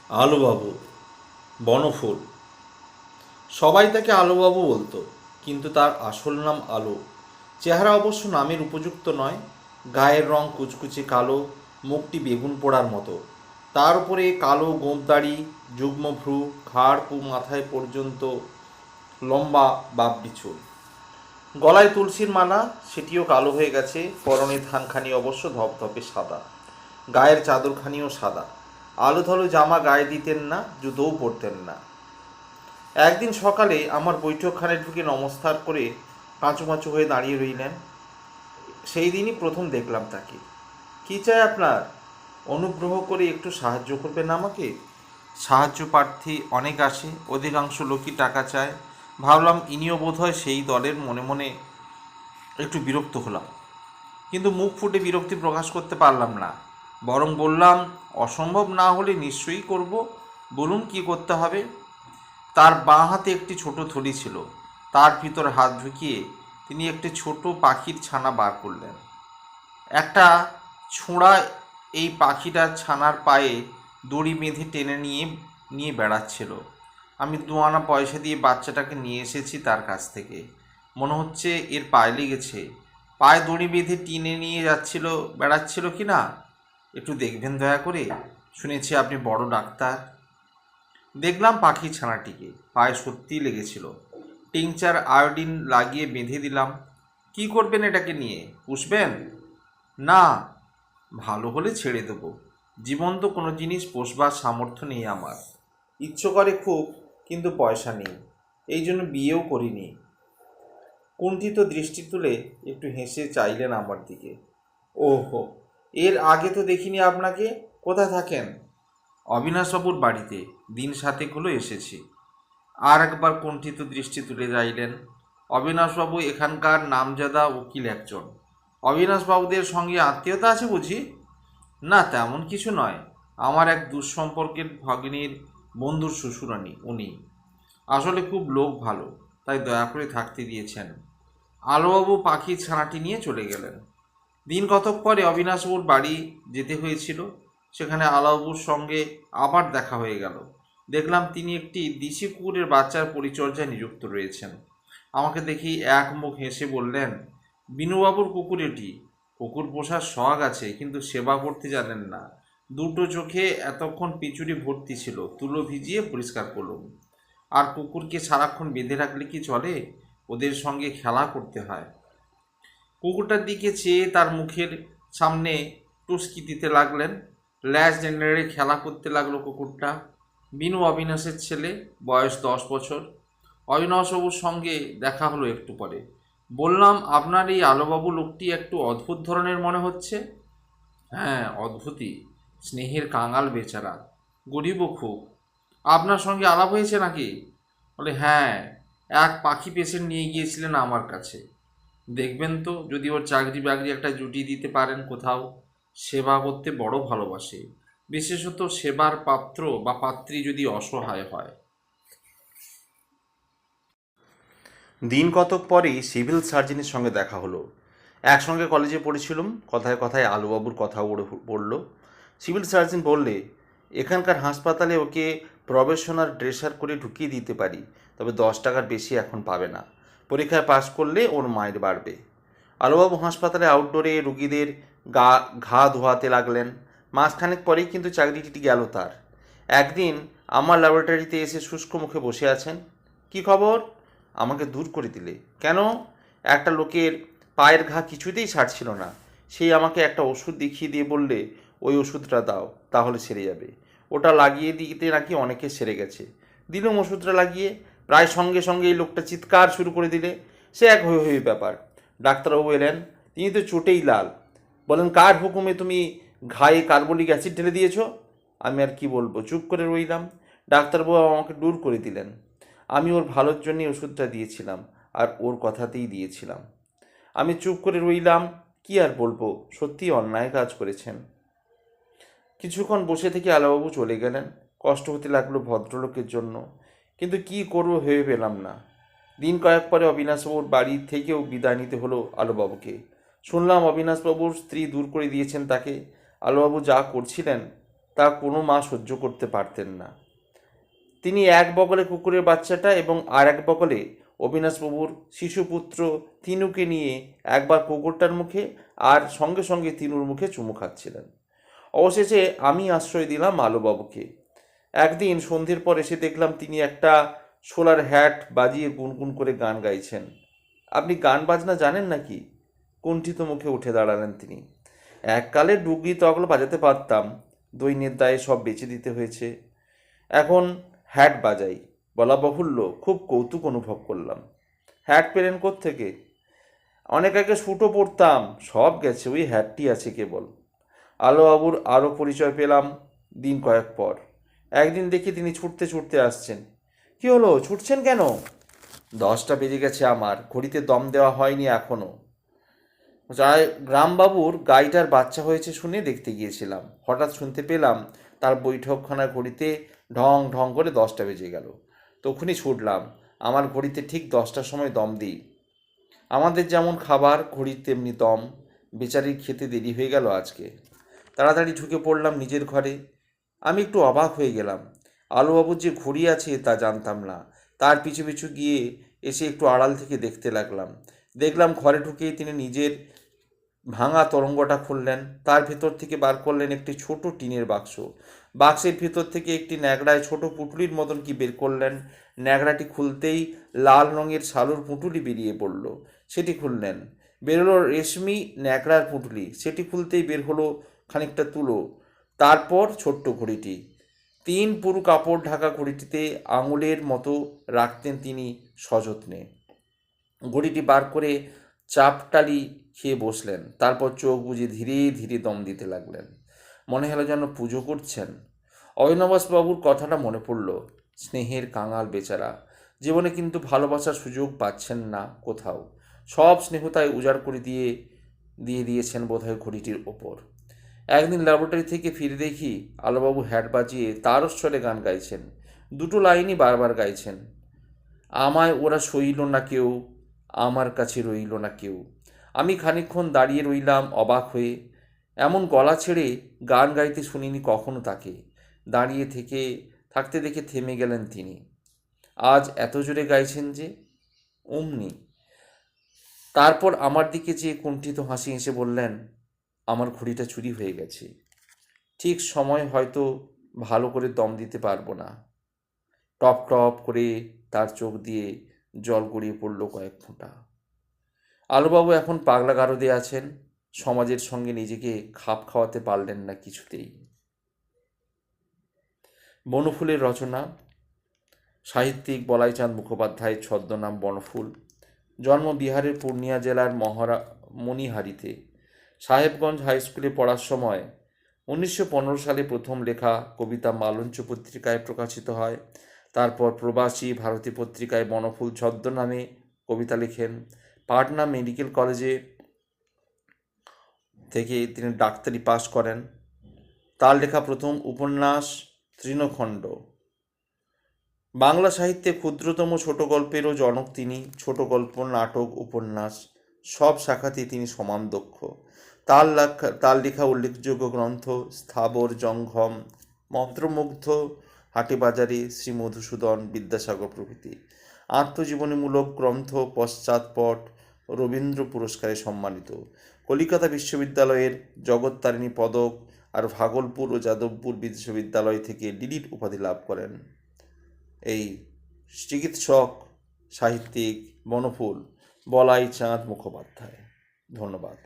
আলুবাবু, বনফুল। সবাই তাকে আলুবাবু বলতো, কিন্তু তার আসল নাম আলু। চেহারা অবশ্য নামের উপযুক্ত নয়। গায়ের রং কুচকুচে কালো, মুখটি বেগুন পোড়ার মতো। তার উপরে কালো গোঁফদাড়ি, যুগ্ম ভ্রু, ঘাড় মাথায় পর্যন্ত লম্বা বাবরি চুল। গলায় তুলসীর মালা, সেটিও কালো হয়ে গেছে। পরনে থানখানি অবশ্য ধপধপে সাদা, গায়ের চাদরখানিও সাদা। আলু থালু জামা গায়ে দিতেন না, জুতোও পরতেন না। একদিন সকালে আমার বৈঠকখানে ঢুকে নমস্কার করে কাঁচুমাচু হয়ে দাঁড়িয়ে রইলেন। সেই দিনই প্রথম দেখলাম তাকে। কী চাই আপনার? অনুগ্রহ করে একটু সাহায্য করবেন আমাকে। সাহায্য প্রার্থী অনেক আসে, অধিকাংশ লোকই টাকা চায়। ভাবলাম ইনিও বোধহয় সেই দলের। মনে মনে একটু বিরক্ত হলাম, কিন্তু মুখ ফুটে বিরক্তি প্রকাশ করতে পারলাম না। বরং বললাম, অসম্ভব না হলে নিশ্চয়ই করব। বলুন কি করতে হবে। তার বাঁ হাতে একটি ছোট থলি ছিল। তার ভিতর হাত ঢুকিয়ে তিনি একটি ছোট পাখির ছানা বার করলেন। একটা ছোঁড়া এই পাখিটার ছানার পায়ে দড়ি বেঁধে টেনে নিয়ে নিয়ে বেড়াচ্ছিল। আমি 2 আনা পয়সা দিয়ে বাচ্চাটাকে নিয়ে এসেছি তার কাছ থেকে। মনে হচ্ছে এর পায়ে লেগেছে। পায়ে দড়ি বেঁধে টেনে নিয়ে বেড়াচ্ছিল কি না একটু দেখবেন দয়া করে। শুনেছি আপনি বড় ডাক্তার। দেখলাম পাখির ছানাটিকে পায়ে সত্যিই লেগেছিল। টিংচার আয়োডিন লাগিয়ে বেঁধে দিলাম। কি করবেন এটাকে নিয়ে? পুষবেন? না, ভালো হলে ছেড়ে দেব। জীবন্ত কোনো জিনিস পোষবার সামর্থ্য নেই আমার। ইচ্ছে করে খুব, কিন্তু পয়সা নেই। এই জন্য বিয়েও করিনি। কুণ্ঠিত দৃষ্টি তুলে একটু হেসে চাইলেন আমার দিকে। ওহো, এর আগে তো দেখিনি আপনাকে। কোথায় থাকেন? অবিনাশবাবুর বাড়িতে। দিন 7 হলো এসেছি। আর একবার কুণ্ঠিত দৃষ্টি তুলে যাইলেন। অবিনাশবাবু এখানকার নামজাদা উকিল একজন। অবিনাশবাবুদের সঙ্গে আত্মীয়তা আছে বুঝি? না, তেমন কিছু নয়। আমার এক দুঃসম্পর্কের ভগিনীর বন্ধুর শ্বশুরানী উনি। আসলে খুব লোক ভালো, তাই দয়া করে থাকতে দিয়েছেন। আলোবাবু পাখির ছানাটি নিয়ে চলে গেলেন। দিন কতক পরে অবিনাশবাবুর বাড়ি যেতে হয়েছিল। সেখানে আলাবাবুর সঙ্গে আবার দেখা হয়ে গেল। দেখলাম তিনি একটি দেশি কুকুরের বাচ্চার পরিচর্যায় নিযুক্ত রয়েছেন। আমাকে দেখি এক মুখ হেসে বললেন, বিনুবাবুর কুকুর এটি। কুকুর পোষার শখ আছে, কিন্তু সেবা করতে জানেন না। দুটো চোখে এতক্ষণ পিচুরি ভর্তি ছিল, তুলো ভিজিয়ে পরিষ্কার করলুম। আর কুকুরকে সারাক্ষণ বেঁধে রাখলে কি চলে? ওদের সঙ্গে খেলা করতে হয়। কুকুরটার দিকে চেয়ে তার মুখের সামনে টুসকি দিতে লাগলেন। ল্যাজ নেড়ে খেলা করতে লাগলো কুকুরটা। বিনু অবিনাশের ছেলে, বয়স 10 বছর। অবিনাশবাবুর সঙ্গে দেখা হলো একটু পরে। বললাম, আপনার এই আলোবাবু লোকটি একটু অদ্ভুত ধরনের মনে হচ্ছে। হ্যাঁ, অদ্ভুতই। স্নেহের কাঙাল বেচারা, গরিবও খুব। আপনার সঙ্গে আলাপ হয়েছে নাকি? বলে, হ্যাঁ, এক পাখি পেশেন্ট নিয়ে গিয়েছিলেন আমার কাছে। দেখবেন তো যদি ওর চাকরি বাকরি একটা জুটিয়ে দিতে পারেন কোথাও। সেবা করতে বড় ভালোবাসে, বিশেষত সেবার পাত্র বা পাত্রী যদি অসহায় হয়। দিন কতক পরেই সিভিল সার্জনের সঙ্গে দেখা হলো। একসঙ্গে কলেজে পড়েছিলাম। কথায় কথায় আলুবাবুর কথা পড়ল। সিভিল সার্জন বললে, এখানকার হাসপাতালে ওকে প্রবেশনার ড্রেসার করে ঢুকিয়ে দিতে পারি, তবে 10 টাকার বেশি এখন পাবে না। পরীক্ষায় পাশ করলে ওর মায়ের বাড়বে। আলুবাবু হাসপাতালে আউটডোরে রুগীদের ঘা ধোয়াতে লাগলেন। মাসখানেক পরেই কিন্তু চাকরিটি গেল তার। একদিন আমার ল্যাবরেটরিতে এসে শুষ্ক মুখে বসে আছেন। কি খবর? আমাকে দূর করে দিলে কেন? একটা লোকের পায়ের ঘা কিছুতেই ছাড়ছিল না। সেই আমাকে একটা ওষুধ দেখিয়ে দিয়ে বললে, ওই ওষুধটা দাও, তাহলে সেরে যাবে। ওটা লাগিয়ে দিতে নাকি অনেকে সেরে গেছে। দিলুম ওষুধটা লাগিয়ে। প্রায় সঙ্গে সঙ্গে এই লোকটা চিৎকার শুরু করে দিলে। সে এক হয়ে হয়ে ব্যাপার। ডাক্তারবাবু এলেন। তিনি তো চোটেই লাল। বলেন, কার হুকুমে তুমি ঘায়ে কার্বলিক অ্যাসিড ঢেলে দিয়েছ? আমি আর কি বলবো, চুপ করে রইলাম। ডাক্তারবাবু আমাকে দূর করে দিলেন। আমি ওর ভালোর জন্যই ওষুধটা দিয়েছিলাম, আর ওর কথাতেই দিয়েছিলাম। আমি চুপ করে রইলাম। কি আর বলবো, সত্যিই অন্যায় কাজ করেছেন। কিছুক্ষণ বসে থেকে আলাবাবু চলে গেলেন। কষ্ট হতে লাগলো ভদ্রলোকের জন্য, কিন্তু কি করবো ভেবে পেলাম না। দিন কয়েক পরে অবিনাশবাবুর বাড়ি থেকেও বিদায় নিতে হলো আলোবাবুকে। শুনলাম অবিনাশবাবুর স্ত্রী দূর করে দিয়েছেন তাকে। আলোবাবু যা করছিলেন তা কোনো মা সহ্য করতে পারতেন না। তিনি এক বগলে কুকুরের বাচ্চাটা এবং আর এক বগলে অবিনাশবাবুর শিশুপুত্র তিনুকে নিয়ে একবার কুকুরটার মুখে আর সঙ্গে সঙ্গে তিনুর মুখে চুমু খাচ্ছিলেন। অবশেষে আমি আশ্রয় দিলাম আলোবাবুকে। একদিন সন্ধ্যের পর এসে দেখলাম তিনি একটা সোলার হ্যাট বাজিয়ে গুনগুন করে গান গাইছেন। আপনি গান বাজনা জানেন নাকি? কুণ্ঠিত মুখে উঠে দাঁড়ালেন তিনি। এককালে ডুগরি তবলা বাজাতে পারতাম, দৈন্যের দায়ে সব বেচে দিতে হয়েছে। এখন হ্যাট বাজাই। বলা বাহুল্য, খুব কৌতুক অনুভব করলাম। হ্যাট পেলেন কোত্থেকে? অনেক আগে স্যুটও পরতাম, সব গেছে, ওই হ্যাটটি আছে কেবল। আলোবাবুর আরও পরিচয় পেলাম দিন কয়েক পর। একদিন দেখি তিনি ছুটতে ছুটতে আসছেন। কি হলো, ছুটছেন কেন? 10টা বেজে গেছে, আমার ঘড়িতে দম দেওয়া হয়নি এখনো। গ্রামবাবুর গাইটার বাচ্চা হয়েছে শুনে দেখতে গিয়েছিলাম। হঠাৎ শুনতে পেলাম তার বৈঠকখানার ঘড়িতে ঢং ঢং করে 10টা বেজে গেল। তখনই ছুটলাম। আমার ঘড়িতে ঠিক 10টার সময় দম দিই। আমাদের যেমন খাবার, ঘড়ির তেমনি দম। বেচারির খেতে দেরি হয়ে গেল আজকে। তাড়াতাড়ি ঢুকে পড়লাম নিজের ঘরে। আমি একটু অবাক হয়ে গেলাম। আলোবাবুর যে ঘড়ি আছে তা জানতাম না। তার পিছু পিছু গিয়ে এসে একটু আড়াল থেকে দেখতে লাগলাম। দেখলাম ঘরে ঢুকেই তিনি নিজের ভাঙা তরঙ্গটা খুললেন। তার ভেতর থেকে বার করলেন একটি ছোট টিনের বাক্স। বাক্সের ভেতর থেকে একটি ন্যাকড়ায় ছোট পুঁটুলির মতন কি বের করলেন। ন্যাকড়াটি খুলতেই লাল রঙের শালুর পুঁটুলি বেরিয়ে পড়ল। সেটি খুললেন। বেরোলো রেশমি ন্যাকড়ার পুঁটুলি। সেটি খুলতেই বের হলো খানিকটা তুলো। তারপর ছোট্ট ঘড়িটি। 3 পুরু কাপড় ঢাকা ঘড়িটিতে আঙুলের মতো রাখতেন তিনি সযত্নে। ঘড়িটি বার করে চাপটালি খেয়ে বসলেন। তারপর চোখ বুজে ধীরে ধীরে দম দিতে লাগলেন। মনে হলো যেন পুজো করছেন। অবিনাশবাবুর কথাটা মনে পড়ল। স্নেহের কাঙাল বেচারা, জীবনে কিন্তু ভালোবাসার সুযোগ পাচ্ছেন না কোথাও। সব স্নেহতায় উজাড় করে দিয়ে দিয়েছেন বোধহয় ঘড়িটির ওপর। একদিন ল্যাবরেটরি থেকে ফিরে দেখি আলোবাবু হ্যাট বাজিয়ে তারস্বরে গান গাইছেন। 2টো লাইনই বারবার গাইছেন। আমায় ওরা সইল না কেউ, আমার কাছে রইল না কেউ। আমি খানিকক্ষণ দাঁড়িয়ে রইলাম অবাক হয়ে। এমন গলা ছেড়ে গান গাইতে শুনিনি কখনো তাকে। দাঁড়িয়ে থাকতে দেখে থেমে গেলেন তিনি। আজ এত জোরে গাইছেন যে, অমনি। তারপর আমার দিকে চেয়ে কুণ্ঠিত হাসি হেসে বললেন, আমার ঘড়িটা চুরি হয়ে গেছে। ঠিক সময় হয়তো ভালো করে দম দিতে পারবো না। টপ টপ করে তার চোখ দিয়ে জল গড়িয়ে পড়ল কয়েক ফোঁটা। আলোবাবু এখন পাগলা গারদে আছেন। সমাজের সঙ্গে নিজেকে খাপ খাওয়াতে পারলেন না কিছুতেই। বনফুলের রচনা, সাহিত্যিক বলাইচাঁদ মুখোপাধ্যায়ের ছদ্মনাম বনফুল। জন্ম বিহারের পূর্ণিয়া জেলার মণিহারিতে। সাহেবগঞ্জ হাই স্কুলে পড়ার সময় 1915 সালে প্রথম লেখা কবিতা মালঞ্চ পত্রিকায় প্রকাশিত হয়। তারপর প্রবাসী ভারতী পত্রিকায় বনফুল ছদ্মনামে কবিতা লেখেন। পাটনা মেডিকেল কলেজে থেকে তিনি ডাক্তারি পাশ করেন। তার লেখা প্রথম উপন্যাস তৃণখণ্ড। বাংলা সাহিত্যে ক্ষুদ্রতম ছোট গল্পেরও জনক তিনি। ছোট গল্প, নাটক, উপন্যাস সব শাখাতেই তিনি সমান দক্ষ। তার লেখা উল্লেখযোগ্য গ্রন্থ স্থাবর জঙ্গম, মন্ত্রমুগ্ধ, হাটেবাজারে, শ্রী মধুসূদন, বিদ্যাসাগর প্রভৃতি। আত্মজীবনীমূলক গ্রন্থ পশ্চাৎপট রবীন্দ্র পুরস্কারে সম্মানিত। কলিকাতা বিশ্ববিদ্যালয়ের জগত্তারিণী পদক আর ভাগলপুর ও যাদবপুর বিশ্ববিদ্যালয় থেকে ডিলিট উপাধি লাভ করেন এই চিকিৎসক সাহিত্যিক বনফুল বলাইচাঁদ মুখোপাধ্যায়। ধন্যবাদ।